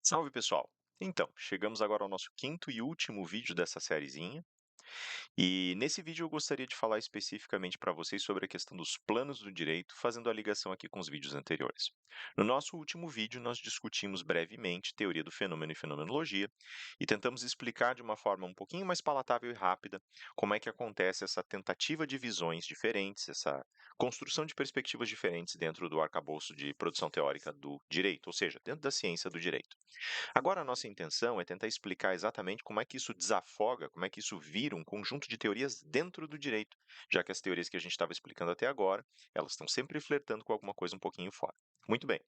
Salve, pessoal! Então, chegamos agora ao nosso quinto e último vídeo dessa sériezinha. E nesse vídeo eu gostaria de falar especificamente para vocês sobre a questão dos planos do direito, fazendo a ligação aqui com os vídeos anteriores. No nosso último vídeo, nós discutimos brevemente teoria do fenômeno e fenomenologia e tentamos explicar de uma forma um pouquinho mais palatável e rápida como é que acontece essa tentativa de visões diferentes, essa construção de perspectivas diferentes dentro do arcabouço de produção teórica do direito, ou seja, dentro da ciência do direito. Agora, a nossa intenção é tentar explicar exatamente como é que isso desafoga, como é que isso vira um conjunto de teorias dentro do direito, já que as teorias que a gente estava explicando até agora, elas estão sempre flertando com alguma coisa um pouquinho fora. Muito bem.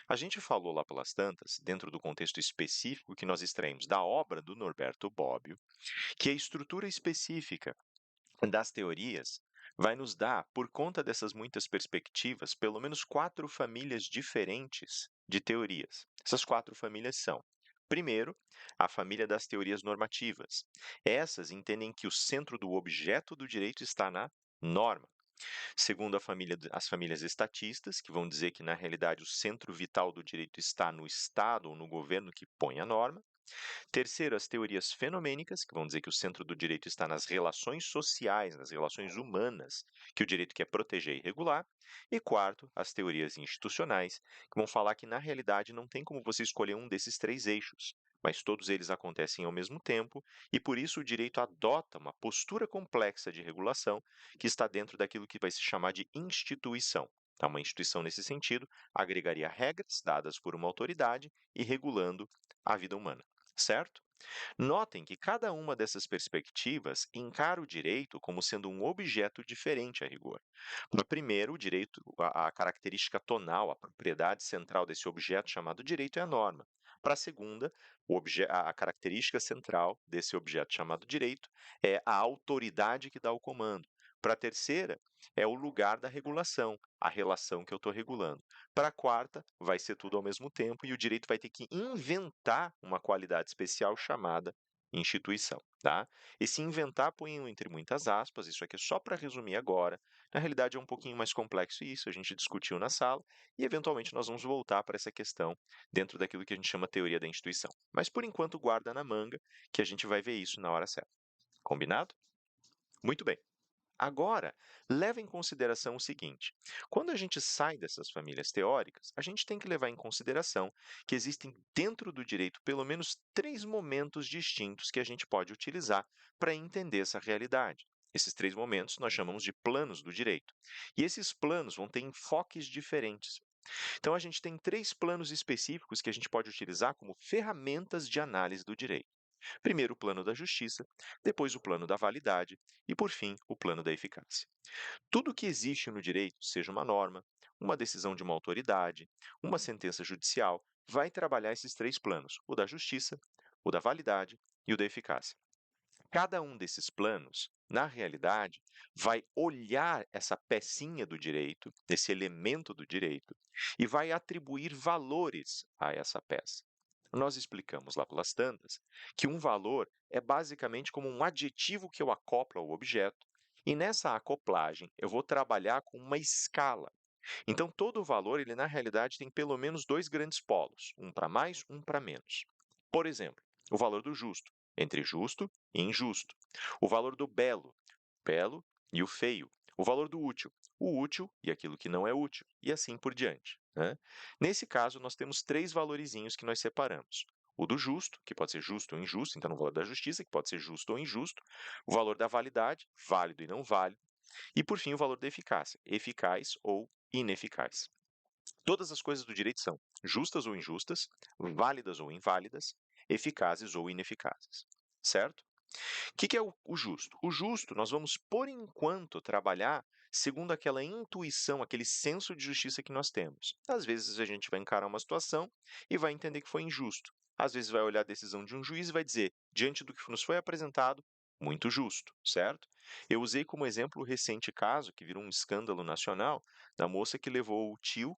A gente falou lá pelas tantas, dentro do contexto específico que nós extraímos da obra do Norberto Bobbio, que a estrutura específica das teorias vai nos dar, por conta dessas muitas perspectivas, pelo menos quatro famílias diferentes de teorias. Essas quatro famílias são: primeiro, a família das teorias normativas. Essas entendem que o centro do objeto do direito está na norma. Segundo, as famílias estatistas, que vão dizer que, na realidade, o centro vital do direito está no Estado ou no governo que põe a norma. Terceiro, as teorias fenomênicas, que vão dizer que o centro do direito está nas relações sociais, nas relações humanas, que o direito quer proteger e regular. E quarto, as teorias institucionais, que vão falar que, na realidade, não tem como você escolher um desses três eixos, mas todos eles acontecem ao mesmo tempo, e por isso o direito adota uma postura complexa de regulação que está dentro daquilo que vai se chamar de instituição. Tá? Uma instituição, nesse sentido, agregaria regras dadas por uma autoridade e regulando a vida humana. Certo? Notem que cada uma dessas perspectivas encara o direito como sendo um objeto diferente a rigor. No primeiro, o direito, a característica tonal, a propriedade central desse objeto chamado direito é a norma. Para a segunda, a característica central desse objeto chamado direito é a autoridade que dá o comando. Para a terceira, é o lugar da regulação, a relação que eu estou regulando. Para a quarta, vai ser tudo ao mesmo tempo e o direito vai ter que inventar uma qualidade especial chamada instituição, tá? Esse inventar põe entre muitas aspas, isso aqui é só para resumir agora. Na realidade é um pouquinho mais complexo isso, a gente discutiu na sala e eventualmente nós vamos voltar para essa questão dentro daquilo que a gente chama teoria da instituição. Mas por enquanto guarda na manga que a gente vai ver isso na hora certa. Combinado? Muito bem. Agora, leva em consideração o seguinte: quando a gente sai dessas famílias teóricas, a gente tem que levar em consideração que existem dentro do direito pelo menos três momentos distintos que a gente pode utilizar para entender essa realidade. Esses três momentos nós chamamos de planos do direito. E esses planos vão ter enfoques diferentes. Então, a gente tem três planos específicos que a gente pode utilizar como ferramentas de análise do direito. Primeiro, o plano da justiça, depois, o plano da validade e, por fim, o plano da eficácia. Tudo que existe no direito, seja uma norma, uma decisão de uma autoridade, uma sentença judicial, vai trabalhar esses três planos: o da justiça, o da validade e o da eficácia. Cada um desses planos, na realidade, vai olhar essa pecinha do direito, esse elemento do direito, e vai atribuir valores a essa peça. Nós explicamos lá pelas tantas que um valor é basicamente como um adjetivo que eu acoplo ao objeto, e nessa acoplagem eu vou trabalhar com uma escala. Então, todo valor, ele na realidade tem pelo menos dois grandes polos, um para mais, um para menos. Por exemplo, o valor do justo, entre justo e injusto. O valor do belo, belo e o feio. O valor do útil, o útil e aquilo que não é útil, e assim por diante. Né? Nesse caso, nós temos três valorizinhos que nós separamos. O do justo, que pode ser justo ou injusto, então no valor da justiça, que pode ser justo ou injusto. O valor da validade, válido e não válido. E, por fim, o valor da eficácia, eficaz ou ineficaz. Todas as coisas do direito são justas ou injustas, válidas ou inválidas, eficazes ou ineficazes. Certo? O que é o justo? O justo, nós vamos, por enquanto, trabalhar segundo aquela intuição, aquele senso de justiça que nós temos. Às vezes a gente vai encarar uma situação e vai entender que foi injusto. Às vezes vai olhar a decisão de um juiz e vai dizer, diante do que nos foi apresentado, muito justo, certo? Eu usei como exemplo o recente caso, que virou um escândalo nacional, da moça que levou o tio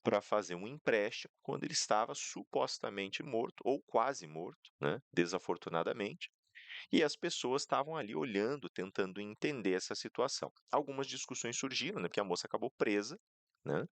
para fazer um empréstimo quando ele estava supostamente morto, ou quase morto, né? Desafortunadamente, e as pessoas estavam ali olhando, tentando entender essa situação. Algumas discussões surgiram, né, porque a moça acabou presa, né?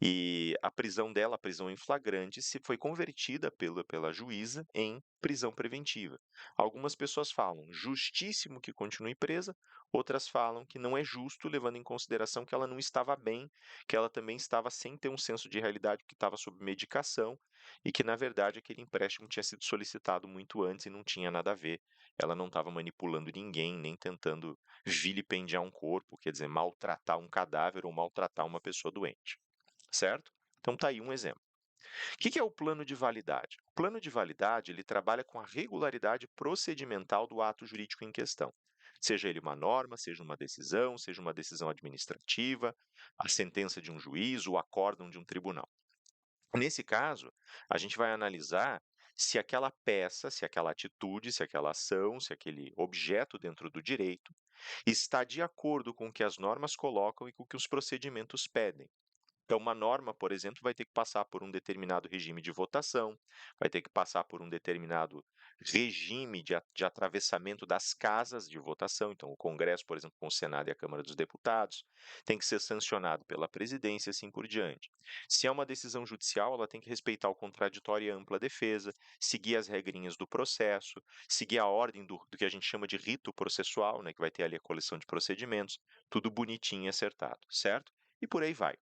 E a prisão dela, a prisão em flagrante, se foi convertida pela juíza em prisão preventiva. Algumas pessoas falam justíssimo que continue presa, outras falam que não é justo, levando em consideração que ela não estava bem, que ela também estava sem ter um senso de realidade, que estava sob medicação e que, na verdade, aquele empréstimo tinha sido solicitado muito antes e não tinha nada a ver. Ela não estava manipulando ninguém, nem tentando vilipendiar um corpo, quer dizer, maltratar um cadáver ou maltratar uma pessoa doente, certo? Então tá aí um exemplo. O que é o plano de validade? O plano de validade ele trabalha com a regularidade procedimental do ato jurídico em questão. Seja ele uma norma, seja uma decisão administrativa, a sentença de um juiz, o acórdão de um tribunal. Nesse caso, a gente vai analisar se aquela peça, se aquela atitude, se aquela ação, se aquele objeto dentro do direito está de acordo com o que as normas colocam e com o que os procedimentos pedem. Então, uma norma, por exemplo, vai ter que passar por um determinado regime de votação, vai ter que passar por um determinado regime de atravessamento das casas de votação. Então, o Congresso, por exemplo, com o Senado e a Câmara dos Deputados, tem que ser sancionado pela presidência e assim por diante. Se é uma decisão judicial, ela tem que respeitar o contraditório e a ampla defesa, seguir as regrinhas do processo, seguir a ordem do que a gente chama de rito processual, né, que vai ter ali a coleção de procedimentos, tudo bonitinho e acertado, certo? E por aí vai.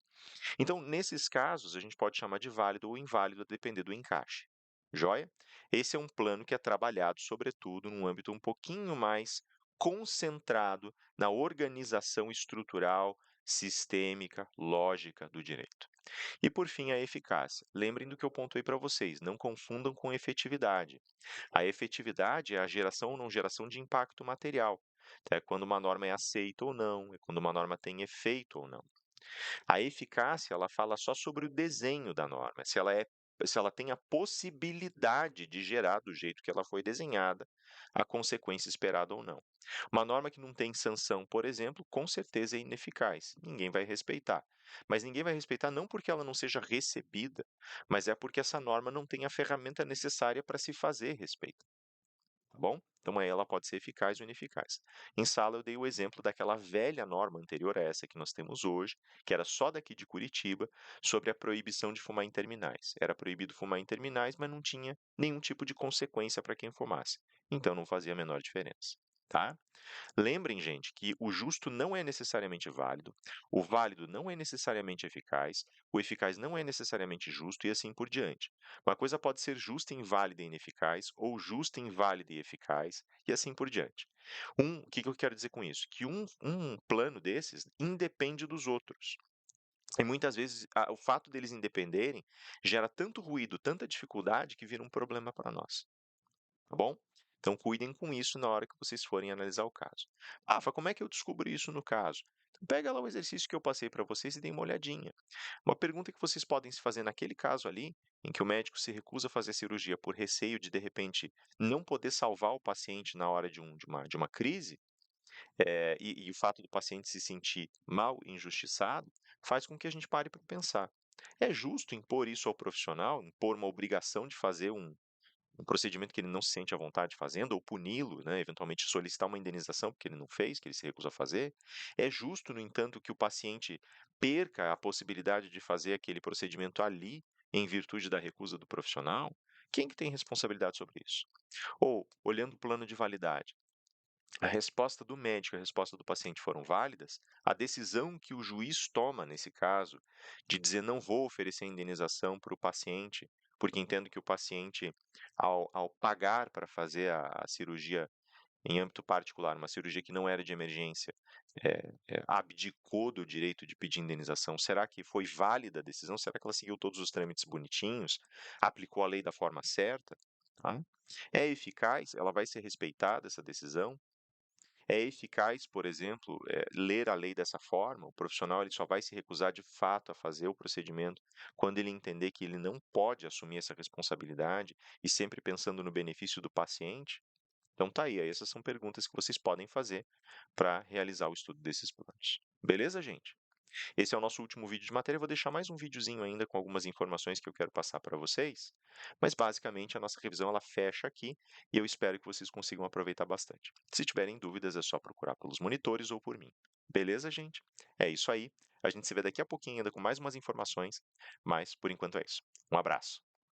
Então, nesses casos, a gente pode chamar de válido ou inválido, a depender do encaixe. Joia? Esse é um plano que é trabalhado, sobretudo, num âmbito um pouquinho mais concentrado na organização estrutural, sistêmica, lógica do direito. E, por fim, a eficácia. Lembrem do que eu pontuei para vocês, não confundam com efetividade. A efetividade é a geração ou não geração de impacto material. É quando uma norma é aceita ou não, é quando uma norma tem efeito ou não. A eficácia, ela fala só sobre o desenho da norma, se ela tem a possibilidade de gerar do jeito que ela foi desenhada, a consequência esperada ou não. Uma norma que não tem sanção, por exemplo, com certeza é ineficaz. Ninguém vai respeitar. Mas ninguém vai respeitar não porque ela não seja recebida, mas é porque essa norma não tem a ferramenta necessária para se fazer respeitar. Tá bom? Então aí ela pode ser eficaz ou ineficaz. Em sala eu dei o exemplo daquela velha norma anterior a essa que nós temos hoje, que era só daqui de Curitiba, sobre a proibição de fumar em terminais. Era proibido fumar em terminais, mas não tinha nenhum tipo de consequência para quem fumasse. Então não fazia a menor diferença. Tá? Lembrem, gente, que o justo não é necessariamente válido, o válido não é necessariamente eficaz, o eficaz não é necessariamente justo e assim por diante. Uma coisa pode ser justa, inválida e ineficaz, ou justa, inválida e eficaz, e assim por diante. O que eu quero dizer com isso? Que um plano desses independe dos outros. E muitas vezes o fato deles independerem gera tanto ruído, tanta dificuldade que vira um problema para nós. Tá bom? Então cuidem com isso na hora que vocês forem analisar o caso. Rafa, como é que eu descubro isso no caso? Então, pega lá o exercício que eu passei para vocês e dê uma olhadinha. Uma pergunta que vocês podem se fazer naquele caso ali, em que o médico se recusa a fazer cirurgia por receio de repente, não poder salvar o paciente na hora de uma crise, e o fato do paciente se sentir mal, injustiçado, faz com que a gente pare para pensar. É justo impor isso ao profissional, impor uma obrigação de fazer um procedimento que ele não se sente à vontade fazendo, ou puni-lo, né, eventualmente solicitar uma indenização porque ele não fez, que ele se recusa a fazer. É justo, no entanto, que o paciente perca a possibilidade de fazer aquele procedimento ali, em virtude da recusa do profissional? Quem que tem responsabilidade sobre isso? Ou, olhando o plano de validade, a resposta do médico e a resposta do paciente foram válidas, a decisão que o juiz toma nesse caso, de dizer não vou oferecer indenização para o paciente, porque entendo que o paciente, ao pagar para fazer a cirurgia em âmbito particular, uma cirurgia que não era de emergência, abdicou do direito de pedir indenização. Será que foi válida a decisão? Será que ela seguiu todos os trâmites bonitinhos? Aplicou a lei da forma certa? Tá? É eficaz? Ela vai ser respeitada, essa decisão? É eficaz, por exemplo, ler a lei dessa forma? O profissional ele só vai se recusar de fato a fazer o procedimento quando ele entender que ele não pode assumir essa responsabilidade e sempre pensando no benefício do paciente? Então tá aí, essas são perguntas que vocês podem fazer para realizar o estudo desses planos. Beleza, gente? Esse é o nosso último vídeo de matéria. Eu vou deixar mais um videozinho ainda com algumas informações que eu quero passar para vocês, mas basicamente a nossa revisão ela fecha aqui e eu espero que vocês consigam aproveitar bastante. Se tiverem dúvidas, é só procurar pelos monitores ou por mim. Beleza, gente? É isso aí. A gente se vê daqui a pouquinho ainda com mais umas informações, mas por enquanto é isso. Um abraço.